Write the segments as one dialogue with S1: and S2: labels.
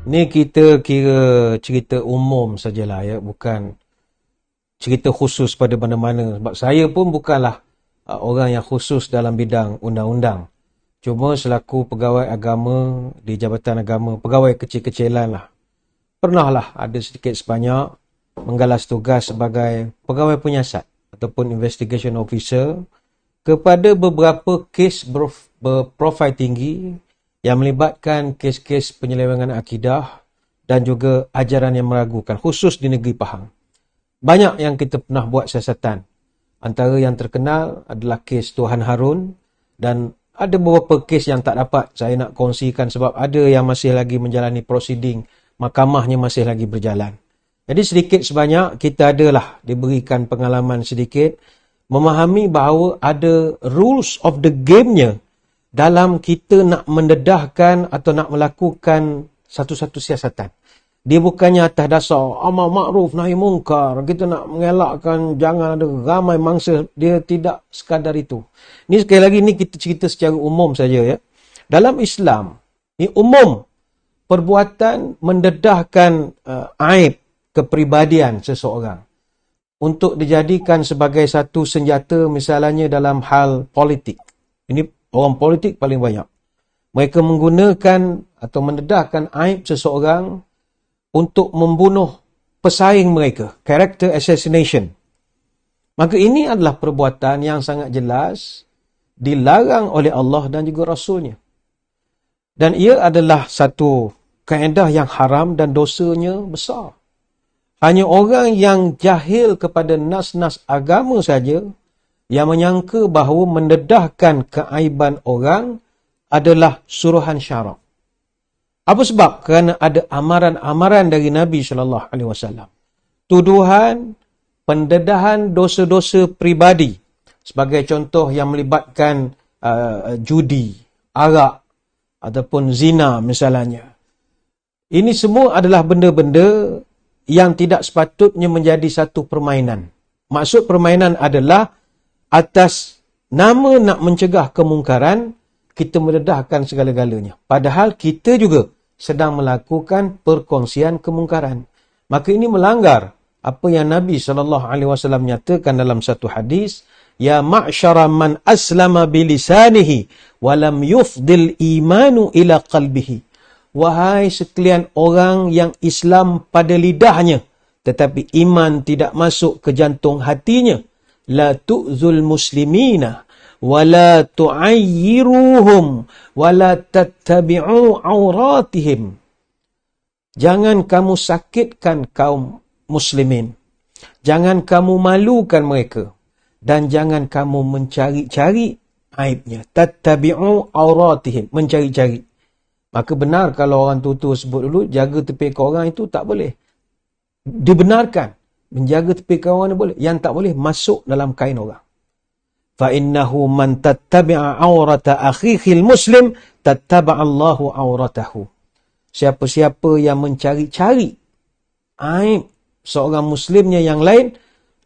S1: Ni kita kira cerita umum sajalah ya, bukan cerita khusus pada mana-mana. Sebab saya pun bukanlah orang yang khusus dalam bidang undang-undang. Cuma selaku pegawai agama di Jabatan Agama, pegawai kecil-kecilan lah. Pernahlah ada sedikit sebanyak menggalas tugas sebagai pegawai penyiasat ataupun investigation officer kepada beberapa kes berprofil tinggi yang melibatkan kes-kes penyelewengan akidah dan juga ajaran yang meragukan, khusus di negeri Pahang. Banyak yang kita pernah buat siasatan. Antara yang terkenal adalah kes Tuhan Harun, dan ada beberapa kes yang tak dapat saya nak kongsikan sebab ada yang masih lagi menjalani prosiding, mahkamahnya masih lagi berjalan. Jadi sedikit sebanyak kita adalah diberikan pengalaman sedikit, memahami bahawa ada rules of the game-nya dalam kita nak mendedahkan atau nak melakukan satu-satu siasatan. Dia bukannya atas dasar amar makruf nahi mungkar, kita nak mengelakkan jangan ada ramai mangsa. Dia tidak sekadar itu. Ni sekali lagi ni kita cerita secara umum saja ya. Dalam Islam, ni umum perbuatan mendedahkan aib kepribadian seseorang untuk dijadikan sebagai satu senjata, misalnya dalam hal politik. Ini orang politik paling banyak. Mereka menggunakan atau mendedahkan aib seseorang untuk membunuh pesaing mereka. Character assassination. Maka ini adalah perbuatan yang sangat jelas dilarang oleh Allah dan juga Rasulnya. Dan ia adalah satu kaedah yang haram dan dosanya besar. Hanya orang yang jahil kepada nas-nas agama saja yang menyangka bahawa mendedahkan keaiban orang adalah suruhan syarak. Apa sebab? Kerana ada amaran-amaran dari Nabi SAW. Tuduhan, pendedahan dosa-dosa pribadi. Sebagai contoh yang melibatkan judi, arak, ataupun zina misalnya. Ini semua adalah benda-benda yang tidak sepatutnya menjadi satu permainan. Maksud permainan adalah atas nama nak mencegah kemungkaran, kita mendedahkan segala-galanya. Padahal kita juga sedang melakukan perkongsian kemungkaran. Maka ini melanggar apa yang Nabi SAW nyatakan dalam satu hadis, ya ma'syara man aslama bilisanihi walam yufdil imanu ila qalbihi. Wahai sekalian orang yang Islam pada lidahnya tetapi iman tidak masuk ke jantung hatinya, la tu'zul muslimina wala tu'ayyiruhum wala tattabi'u auratihim. Jangan kamu sakitkan kaum muslimin, jangan kamu malukan mereka, dan jangan kamu mencari-cari aibnya. Tattabi'u auratihim, mencari-cari. Maka benar kalau orang tua sebut dulu, jaga tepi orang itu tak boleh. Dibenarkan. Menjaga tepi orang boleh. Yang tak boleh, masuk dalam kain orang. فَإِنَّهُ مَنْ تَتَّبِعَ عَوْرَةَ أَخِيهِ الْمُسْلِمِ تَتَّبَعَ اللَّهُ عَوْرَتَهُ. Siapa-siapa yang mencari-cari aib seorang muslimnya yang lain,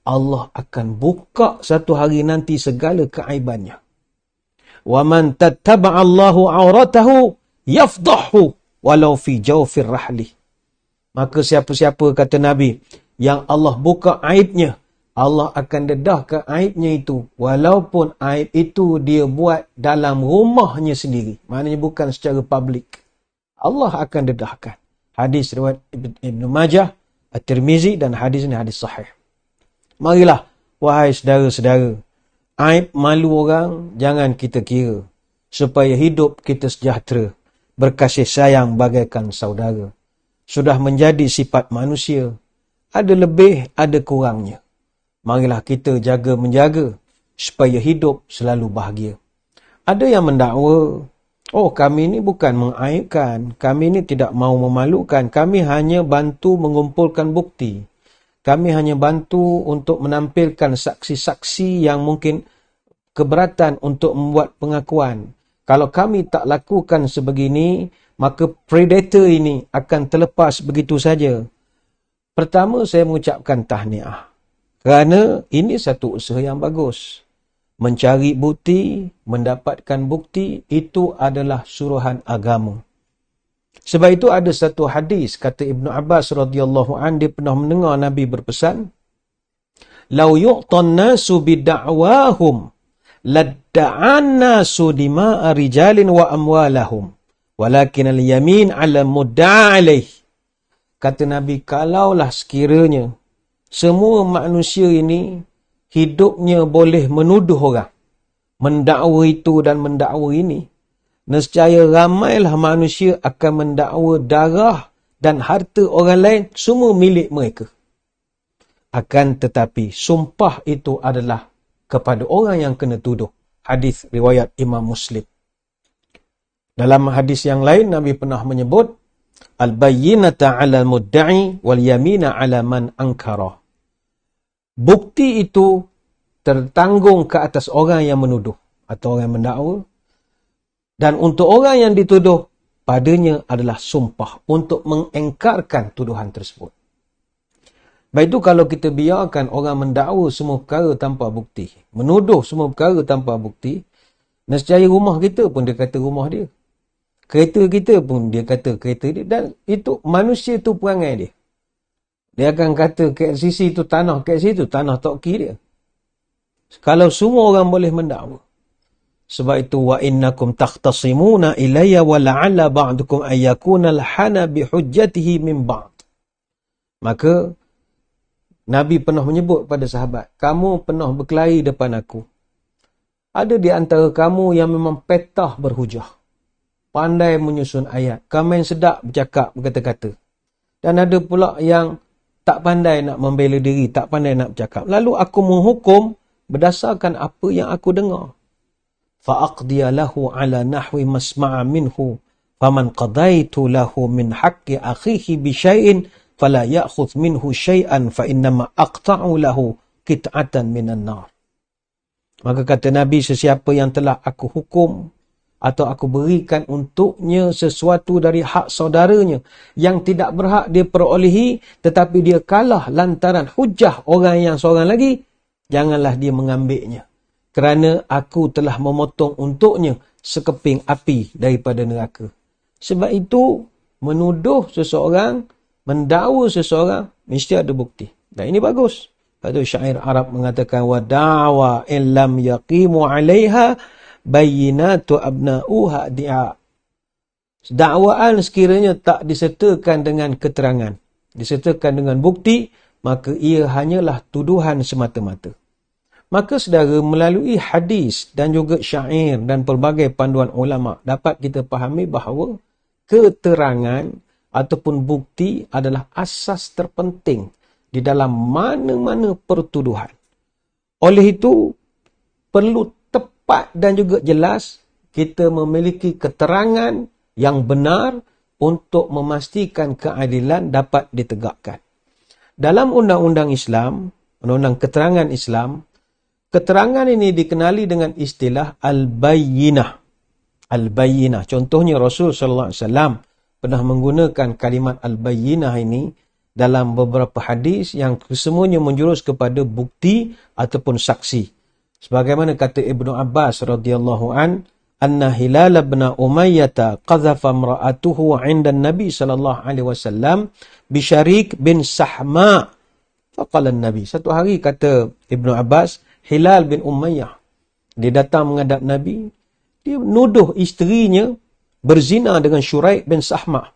S1: Allah akan buka satu hari nanti segala keaibannya. وَمَنْ تَتَّبَعَ اللَّهُ عَوْرَتَهُ يَفْضَحُ وَلَوْ فِي جَوْفِ الرَّحْلِ. Maka siapa-siapa, kata Nabi, yang Allah buka aibnya, Allah akan dedahkan aibnya itu, walaupun aib itu dia buat dalam rumahnya sendiri. Maknanya bukan secara publik. Allah akan dedahkan. Hadis riwayat Ibn Majah, At-Tirmizi, dan hadis ini hadis sahih. Marilah, wahai saudara-saudara, aib malu orang jangan kita kira, supaya hidup kita sejahtera, berkasih sayang bagaikan saudara. Sudah menjadi sifat manusia. Ada lebih, ada kurangnya. Marilah kita jaga menjaga supaya hidup selalu bahagia. Ada yang mendakwa, oh kami ini bukan mengaibkan, kami ini tidak mau memalukan, kami hanya bantu mengumpulkan bukti. Kami hanya bantu untuk menampilkan saksi-saksi yang mungkin keberatan untuk membuat pengakuan. Kalau kami tak lakukan sebegini, maka predator ini akan terlepas begitu saja. Pertama, saya mengucapkan tahniah. Kerana ini satu usaha yang bagus. Mencari bukti, mendapatkan bukti, itu adalah suruhan agama. Sebab itu ada satu hadis, kata Ibnu Abbas radhiyallahu an, dia pernah mendengar Nabi berpesan, "Lau yu'tan nasu bid'awahum ladda'an nasu dima'a rijalin wa amwalahum, walakin al-yamin 'ala mudda'a alaih." Kata Nabi, kalaulah sekiranya semua manusia ini hidupnya boleh menuduh orang, mendakwa itu dan mendakwa ini, nescaya ramailah manusia akan mendakwa darah dan harta orang lain, semua milik mereka. Akan tetapi sumpah itu adalah kepada orang yang kena tuduh. Hadis riwayat Imam Muslim. Dalam hadis yang lain, Nabi pernah menyebut, al-bayyinata 'ala al-mudda'i wal yamina 'ala man ankara. Bukti itu tertanggung ke atas orang yang menuduh atau orang yang mendakwa, dan untuk orang yang dituduh, padanya adalah sumpah untuk mengengkarkan tuduhan tersebut. Baik itu kalau kita biarkan orang mendakwa semua perkara tanpa bukti, menuduh semua perkara tanpa bukti, nescaya rumah kita pun dia kata rumah dia. Kereta kita pun dia kata kereta dia. Dan itu manusia tu perangai dia. Dia akan kata KLCC itu tanah KLCC itu tanah toki dia. Kalau semua orang boleh mendakwa. Sebab itu wa innakum takhtasimuna ilayya wa la'alla ba'dukum ayyakuna al-hana bihujjatihi min ba'd. Maka Nabi pernah menyebut pada sahabat, kamu pernah berkelahi depan aku. Ada di antara kamu yang memang petah berhujah, pandai menyusun ayat, kamu yang sedap bercakap berkata-kata. Dan ada pula yang tak pandai nak membela diri, tak pandai nak bercakap. Lalu aku menghukum berdasarkan apa yang aku dengar. Fa'aqdiya lahu ala nahwi masma'a minhu, faman qadaitu lahu min haqqi akhihi bi syai'in fala ya'khudh minhu syai'an fa innama aqta'u lahu qit'atan minan nar. Maka kata Nabi, sesiapa yang telah aku hukum atau aku berikan untuknya sesuatu dari hak saudaranya yang tidak berhak dia perolehi, tetapi dia kalah lantaran hujah orang yang seorang lagi, janganlah dia mengambilnya, kerana aku telah memotong untuknya sekeping api daripada neraka. Sebab itu menuduh seseorang, mendakwa seseorang, mesti ada bukti. Dan ini bagus. Lepas tu syair Arab mengatakan, wa da'wa in lam yaqimu 'alaiha bayyinatu abna'uha di'a. Dakwaan sekiranya tak disertakan dengan keterangan, disertakan dengan bukti, maka ia hanyalah tuduhan semata-mata. Maka saudara, melalui hadis dan juga syair dan pelbagai panduan ulama, dapat kita fahami bahawa keterangan ataupun bukti adalah asas terpenting di dalam mana-mana pertuduhan. Oleh itu, perlu tepat dan juga jelas kita memiliki keterangan yang benar untuk memastikan keadilan dapat ditegakkan. Dalam undang-undang Islam, undang-undang keterangan Islam, keterangan ini dikenali dengan istilah al-bayyinah. Al-bayyinah. Contohnya Rasul sallallahu alaihi wasallam pernah menggunakan kalimat al-bayyinah ini dalam beberapa hadis yang kesemuanya menjurus kepada bukti ataupun saksi. Sebagaimana kata Ibnu Abbas radhiyallahu an, anna Hilal bin Umayyah qadhafa imra'atuhu 'inda an-nabi sallallahu alaihi wasallam bi Syarik bin Sahma. Faqala an-nabi. Satu hari kata Ibnu Abbas, Hilal bin Umayyah, dia datang menghadap Nabi, dia nuduh isterinya berzina dengan Syuraik bin Sahma.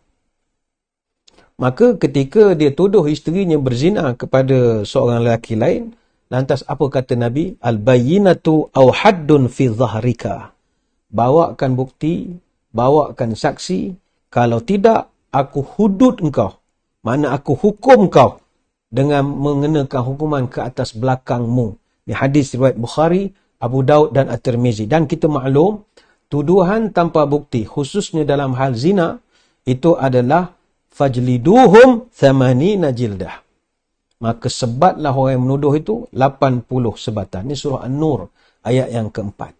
S1: Maka ketika dia tuduh isterinya berzina kepada seorang lelaki lain, lantas apa kata Nabi? Al-bayyinatu aw haddun fi dhahrika. Bawakan bukti, bawakan saksi. Kalau tidak, aku hudud engkau. Mana aku hukum kau dengan mengenakan hukuman ke atas belakangmu. Ini hadis riwayat Bukhari, Abu Daud dan At-Tirmizi. Dan kita maklum, tuduhan tanpa bukti, khususnya dalam hal zina, itu adalah fajliduhum 80 jildah. Maka sebatlah orang yang menuduh itu 80 sebatan. Ini surah An-Nur ayat yang keempat.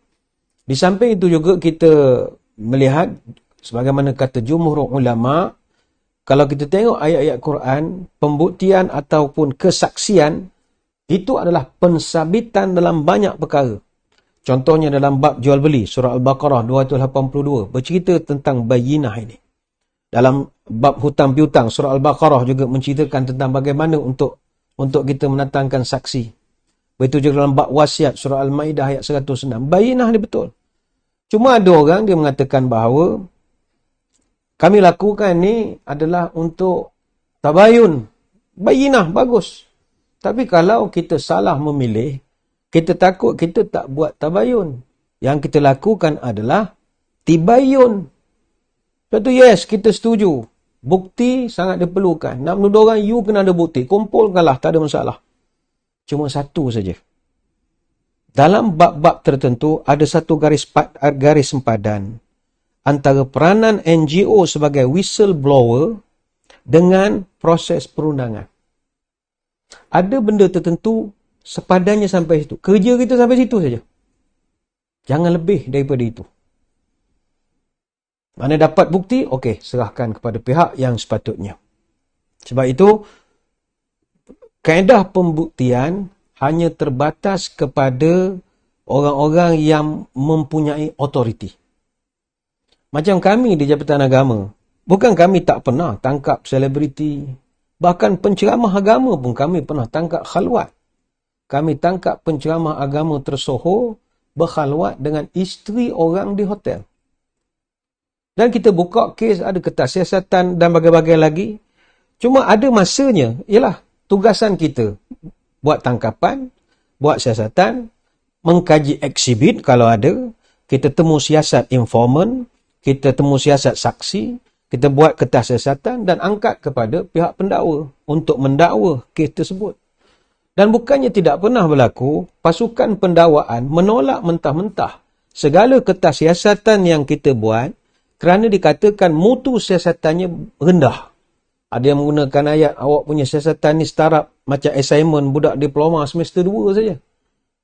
S1: Di samping itu juga kita melihat, sebagaimana kata jumhur ulama, kalau kita tengok ayat-ayat Quran, pembuktian ataupun kesaksian itu adalah pensabitan dalam banyak perkara. Contohnya dalam bab jual beli, surah Al-Baqarah 282, bercerita tentang bayyinah ini. Dalam bab hutang piutang, surah Al-Baqarah juga menceritakan tentang bagaimana untuk kita mendatangkan saksi. Begitu juga dalam bab wasiat, surah Al-Maidah ayat 106. Bayinah ni betul. Cuma ada orang dia mengatakan bahawa kami lakukan ni adalah untuk tabayun. Bayinah, bagus. Tapi kalau kita salah memilih, kita takut kita tak buat tabayun. Yang kita lakukan adalah tibayun. Contoh, yes, kita setuju. Bukti sangat diperlukan. Nak menuduh orang, you kena ada bukti. Kumpulkanlah, tak ada masalah. Cuma satu saja. Dalam bab-bab tertentu, ada satu garis sempadan antara peranan NGO sebagai whistleblower dengan proses perundangan. Ada benda tertentu, sepadannya sampai situ. Kerja kita sampai situ saja. Jangan lebih daripada itu. Mana dapat bukti, okey, serahkan kepada pihak yang sepatutnya. Sebab itu, kaedah pembuktian hanya terbatas kepada orang-orang yang mempunyai otoriti. Macam kami di Jabatan Agama, bukan kami tak pernah tangkap selebriti, bahkan penceramah agama pun kami pernah tangkap khalwat. Kami tangkap penceramah agama tersohor berkhalwat dengan isteri orang di hotel. Dan kita buka kes, ada kertas siasatan dan bagai-bagai lagi. Cuma ada masanya, ialah tugasan kita buat tangkapan, buat siasatan, mengkaji eksibit kalau ada, kita temu siasat informan, kita temu siasat saksi, kita buat kertas siasatan dan angkat kepada pihak pendakwa untuk mendakwa kes tersebut. Dan bukannya tidak pernah berlaku, pasukan pendakwaan menolak mentah-mentah segala kertas siasatan yang kita buat kerana dikatakan mutu siasatannya rendah. Ada yang menggunakan ayat, awak punya siasatan ni startup macam assignment budak diploma semester 2 saja.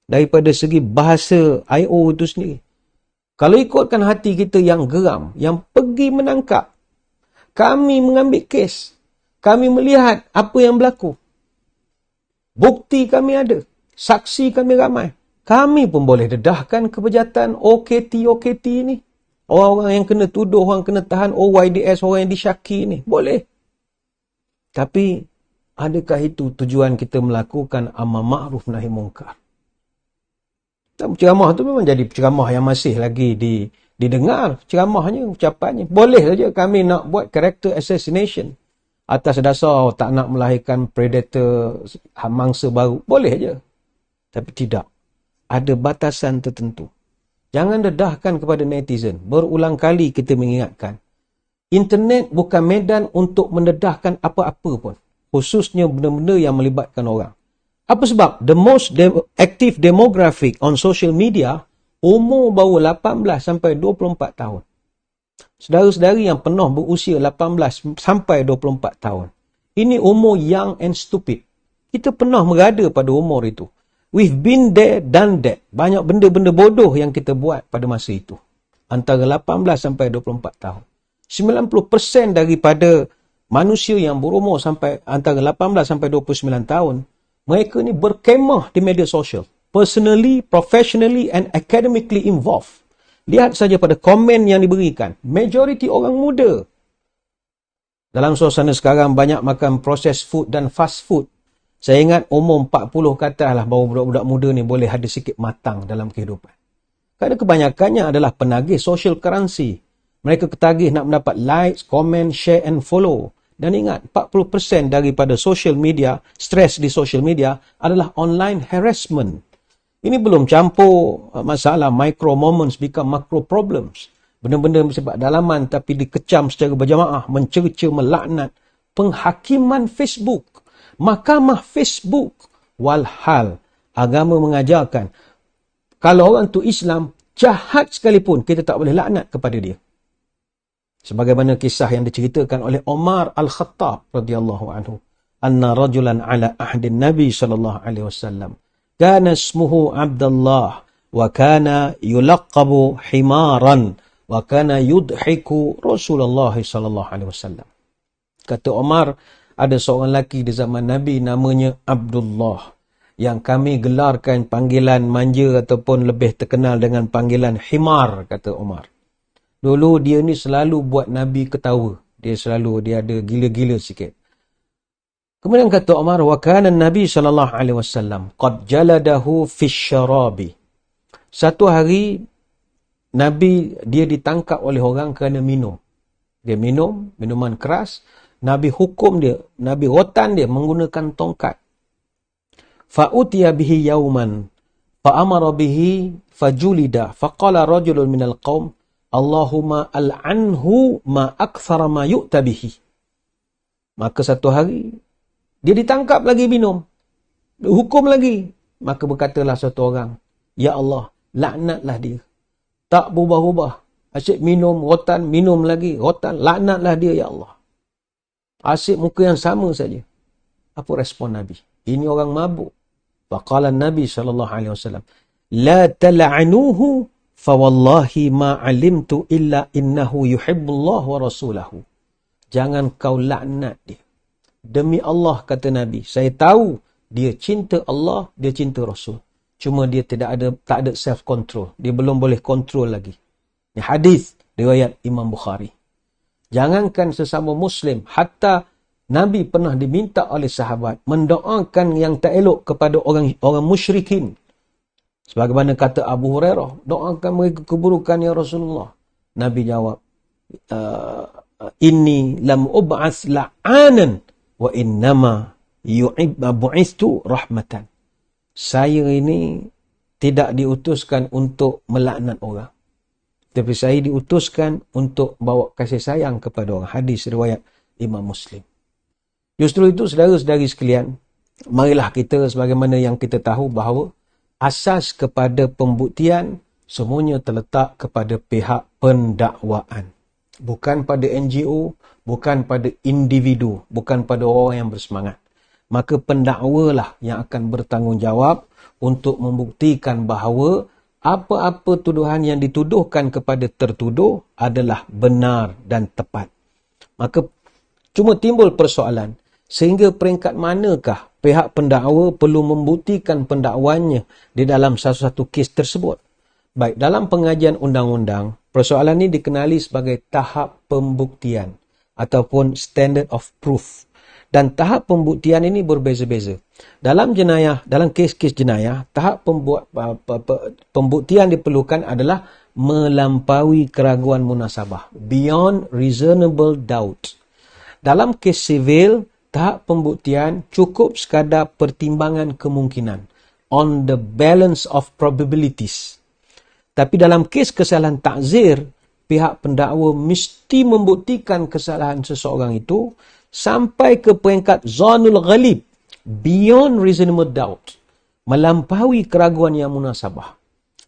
S1: Daripada segi bahasa I.O. itu sendiri. Kalau ikutkan hati kita yang geram, yang pergi menangkap, kami mengambil kes, kami melihat apa yang berlaku. Bukti kami ada, saksi kami ramai. Kami pun boleh dedahkan kebejatan OKT ni. Orang-orang yang kena tuduh, orang kena tahan OYDS, orang yang disyaki ni. Boleh. Tapi, adakah itu tujuan kita melakukan amar ma'ruf nahi munkar? Dan ceramah tu memang jadi ceramah yang masih lagi didengar. Ceramahnya, ucapannya. Boleh saja kami nak buat character assassination. Atas dasar tak nak melahirkan predator mangsa baru. Boleh saja. Tapi tidak. Ada batasan tertentu. Jangan dedahkan kepada netizen. Berulang kali kita mengingatkan. Internet bukan medan untuk mendedahkan apa-apa pun. Khususnya benda-benda yang melibatkan orang. Apa sebab? The most active demographic on social media, umur baru 18 sampai 24 tahun. Saudara-saudari yang penuh berusia 18 sampai 24 tahun. Ini umur young and stupid. Kita pernah berada pada umur itu. We've been there, done that. Banyak benda-benda bodoh yang kita buat pada masa itu. Antara 18 sampai 24 tahun. 90% daripada manusia yang berumur sampai antara 18 sampai 29 tahun, mereka ni berkemah di media sosial. Personally, professionally and academically involved. Lihat saja pada komen yang diberikan. Majoriti orang muda. Dalam suasana sekarang banyak makan processed food dan fast food. Saya ingat umur 40 ke atas lah baru budak-budak muda ni boleh ada sikit matang dalam kehidupan. Kerana kebanyakannya adalah penagih social currency. Mereka ketagih nak mendapat likes, comment, share and follow. Dan ingat, 40% daripada social media, stres di social media adalah online harassment. Ini belum campur masalah micro moments become macro problems. Benda-benda bersifat dalaman tapi dikecam secara berjamaah, mencerca, melaknat. Penghakiman Facebook. Mahkamah Facebook. Walhal, agama mengajarkan, kalau orang tu Islam, jahat sekalipun, kita tak boleh laknat kepada dia. Sebagaimana kisah yang diceritakan oleh Umar Al-Khattab radhiyallahu anhu. Anna rajulan ala ahdin Nabi sallallahu alaihi wasallam. Kana ismuhu Abdullah wa kana yulaqabu himaran wa kana yudhiku Rasulullah sallallahu alaihi wasallam. Kata Umar, ada seorang lelaki di zaman Nabi namanya Abdullah yang kami gelarkan panggilan manja ataupun lebih terkenal dengan panggilan himar, kata Umar. Dulu dia ni selalu buat Nabi ketawa. dia ada gila-gila sikit. Kemudian kata Umar, wa kana Nabi sallallahu alaihi wasallam qad jaladahu fi syarabi. Satu hari Nabi dia ditangkap oleh orang kerana minum. Dia minum minuman keras, Nabi hukum dia, Nabi rotan dia menggunakan tongkat. Fa utiya bihi yauman fa amara bihi fajulida faqala rajulun minal qaum Allahumma al'anhu ma akthara ma yu'ta bihi. Maka satu hari dia ditangkap lagi minum. Hukum lagi. Maka berkatalah satu orang, ya Allah, laknatlah dia. Tak berubah-ubah. Asyik minum, rotan, minum lagi, rotan, laknatlah dia, ya Allah. Asyik muka yang sama saja. Apa respon Nabi? Ini orang mabuk. Faqala Nabi SAW, la tal'anuhu fawallahi ma alimtu illa innahu yuhibbullah wa rasulahu. Jangan kau laknat dia. Demi Allah, kata Nabi, saya tahu dia cinta Allah, dia cinta Rasul. Cuma dia tak ada self-control. Dia belum boleh kontrol lagi. Ini hadis riwayat Imam Bukhari. Jangankan sesama Muslim, hatta Nabi pernah diminta oleh sahabat mendoakan yang tak elok kepada orang musyrikin. Sebagaimana kata Abu Hurairah, doakan mereka keburukan ya Rasulullah. Nabi jawab, inni lam ub'as la'anan wa innama bu'istu rahmatan. Saya ini tidak diutuskan untuk melaknat orang, tapi saya diutuskan untuk bawa kasih sayang kepada orang. Hadis riwayat Imam Muslim. Justru itu, saudara-saudari sekalian, marilah kita sebagaimana yang kita tahu bahawa asas kepada pembuktian semuanya terletak kepada pihak pendakwaan. Bukan pada NGO, bukan pada individu, bukan pada orang yang bersemangat. Maka pendakwalah yang akan bertanggungjawab untuk membuktikan bahawa apa-apa tuduhan yang dituduhkan kepada tertuduh adalah benar dan tepat. Maka cuma timbul persoalan, sehingga peringkat manakah pihak pendakwa perlu membuktikan pendakwaannya di dalam satu-satu kes tersebut. Baik, dalam pengajian undang-undang, persoalan ini dikenali sebagai tahap pembuktian ataupun standard of proof. Dan tahap pembuktian ini berbeza-beza. Dalam jenayah, dalam kes-kes jenayah, tahap pembuktian diperlukan adalah melampaui keraguan munasabah, beyond reasonable doubt. Dalam kes sivil, tahap pembuktian cukup sekadar pertimbangan kemungkinan, on the balance of probabilities. Tapi dalam kes kesalahan takzir, pihak pendakwa mesti membuktikan kesalahan seseorang itu sampai ke peringkat zanul ghalib, beyond reasonable doubt, melampaui keraguan yang munasabah.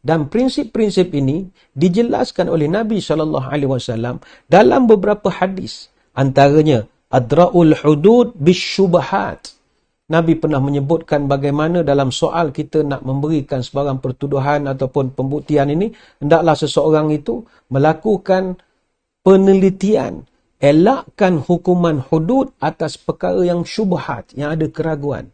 S1: Dan prinsip-prinsip ini dijelaskan oleh Nabi SAW dalam beberapa hadis. Antaranya, adra'ul hudud bisyubahat. Nabi pernah menyebutkan bagaimana dalam soal kita nak memberikan sebarang pertuduhan ataupun pembuktian ini, hendaklah seseorang itu melakukan penelitian, elakkan hukuman hudud atas perkara yang syubhat, yang ada keraguan.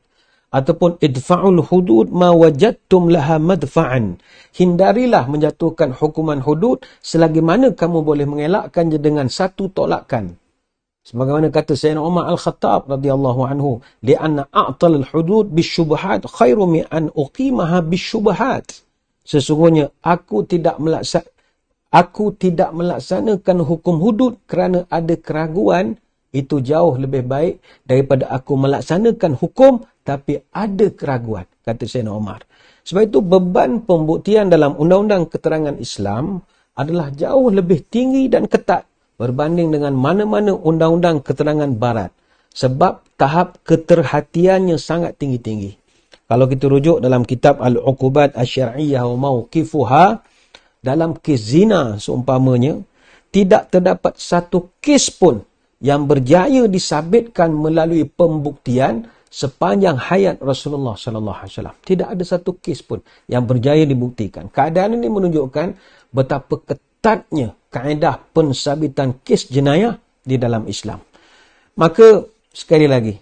S1: Ataupun idfa'ul hudud ma wajadtum laha madfa'an. Hindarilah menjatuhkan hukuman hudud selagi mana kamu boleh mengelakkannya dengan satu tolakan. Sebagaimana kata Sayyidina Umar Al-Khattab radhiyallahu anhu, li'anna a'tal al-hudud bisyubhat khairu min an uqimaha bisyubhat. Sesungguhnya aku tidak melaksanakan hukum hudud kerana ada keraguan, itu jauh lebih baik daripada aku melaksanakan hukum tapi ada keraguan, kata Sayyidina Umar. Sebab itu beban pembuktian dalam undang-undang keterangan Islam adalah jauh lebih tinggi dan ketat berbanding dengan mana-mana undang-undang keterangan barat. Sebab tahap keterhatiannya sangat tinggi-tinggi. Kalau kita rujuk dalam kitab Al-Uqubat Asy-Syar'iyyah wa Mawqifuha, dalam kes zina seumpamanya, tidak terdapat satu kes pun yang berjaya disabitkan melalui pembuktian sepanjang hayat Rasulullah SAW. Tidak ada satu kes pun yang berjaya dibuktikan. Keadaan ini menunjukkan betapa ketatnya kaedah pensabitan kes jenayah di dalam Islam. Maka, sekali lagi,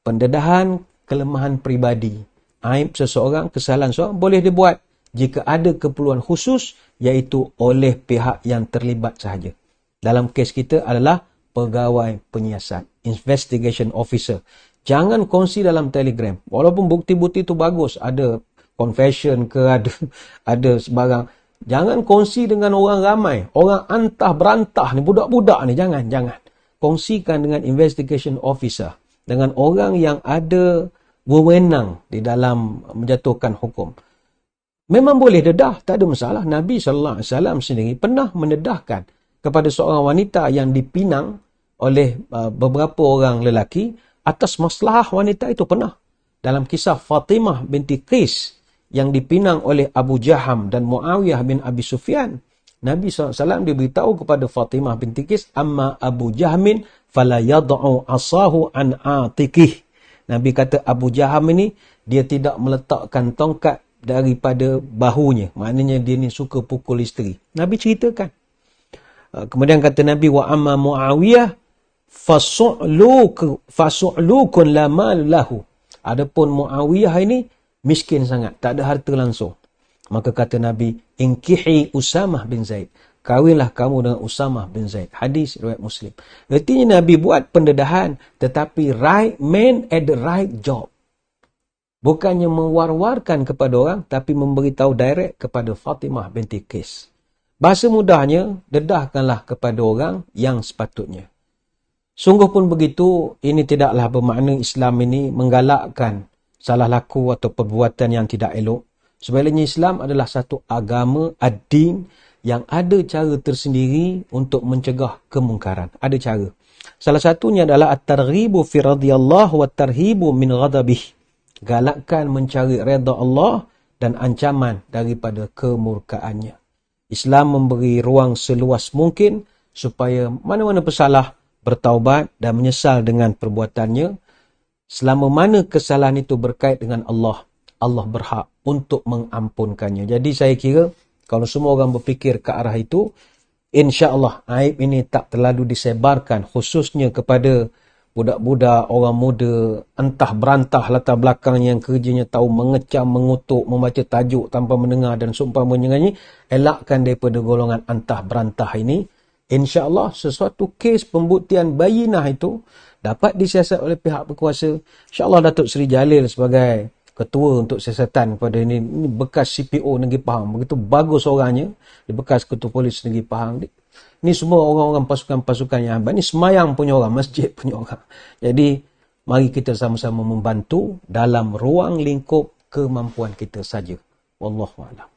S1: pendedahan kelemahan peribadi, aib seseorang, kesalahan seseorang boleh dibuat jika ada keperluan khusus, iaitu oleh pihak yang terlibat sahaja. Dalam kes kita adalah pegawai penyiasat, investigation officer. Jangan kongsi dalam Telegram. Walaupun bukti-bukti itu bagus, ada confession ke, ada sebarang. Jangan kongsi dengan orang ramai. Orang antah berantah ni, budak-budak ni. Jangan. Kongsikan dengan investigation officer. Dengan orang yang ada wewenang di dalam menjatuhkan hukum. Memang boleh dedah, tak ada masalah. Nabi SAW sendiri pernah mendedahkan kepada seorang wanita yang dipinang oleh beberapa orang lelaki atas masalah wanita itu pernah. Dalam kisah Fatimah binti Qais yang dipinang oleh Abu Jaham dan Muawiyah bin Abi Sufyan, Nabi SAW diberitahu kepada Fatimah binti Qais, amma Abu Jahmin fala yad'u asahu an atiqih. Nabi kata Abu Jaham ini, dia tidak meletakkan tongkat daripada bahunya. Maknanya dia ni suka pukul isteri. Nabi ceritakan. Kemudian kata Nabi, wa amma Muawiyah fasu'lukun la mal lahu. Adapun Muawiyah ini miskin sangat, tak ada harta langsung. Maka kata Nabi, inkihi Usamah bin Zaid. Kawinlah kamu dengan Usamah bin Zaid. Hadis riwayat Muslim. Artinya Nabi buat pendedahan, tetapi right man at the right job. Bukannya mewar-warkan kepada orang, tapi memberitahu direct kepada Fatimah binti Qais. Bahasa mudahnya, dedahkanlah kepada orang yang sepatutnya. Sungguh pun begitu, ini tidaklah bermakna Islam ini menggalakkan salah laku atau perbuatan yang tidak elok. Sebaliknya Islam adalah satu agama, ad-din, yang ada cara tersendiri untuk mencegah kemungkaran. Ada cara. Salah satunya adalah at-targhibu fi radhiyallahu wa tarhibu min ghadabih. Galakkan mencari redha Allah dan ancaman daripada kemurkaannya. Islam memberi ruang seluas mungkin supaya mana-mana pesalah bertaubat dan menyesal dengan perbuatannya. Selama mana kesalahan itu berkait dengan Allah, Allah berhak untuk mengampunkannya. Jadi saya kira kalau semua orang berfikir ke arah itu, insya-Allah aib ini tak terlalu disebarkan khususnya kepada budak-budak, orang muda, entah berantah latar belakangnya yang kerjanya tahu mengecam, mengutuk, membaca tajuk tanpa mendengar dan seumpamanya ini. Elakkan daripada golongan antah berantah ini. InsyaAllah sesuatu kes pembuktian bayinah itu dapat disiasat oleh pihak berkuasa. InsyaAllah Datuk Seri Jalil sebagai ketua untuk siasatan kepada ini bekas CPO Negeri Pahang. Begitu bagus orangnya. Dia bekas ketua polis Negeri Pahang. Ini semua orang-orang pasukan-pasukan yang hebat. Ini semayang punya orang, masjid punya orang. Jadi, mari kita sama-sama membantu dalam ruang lingkup kemampuan kita saja. Wallahualam.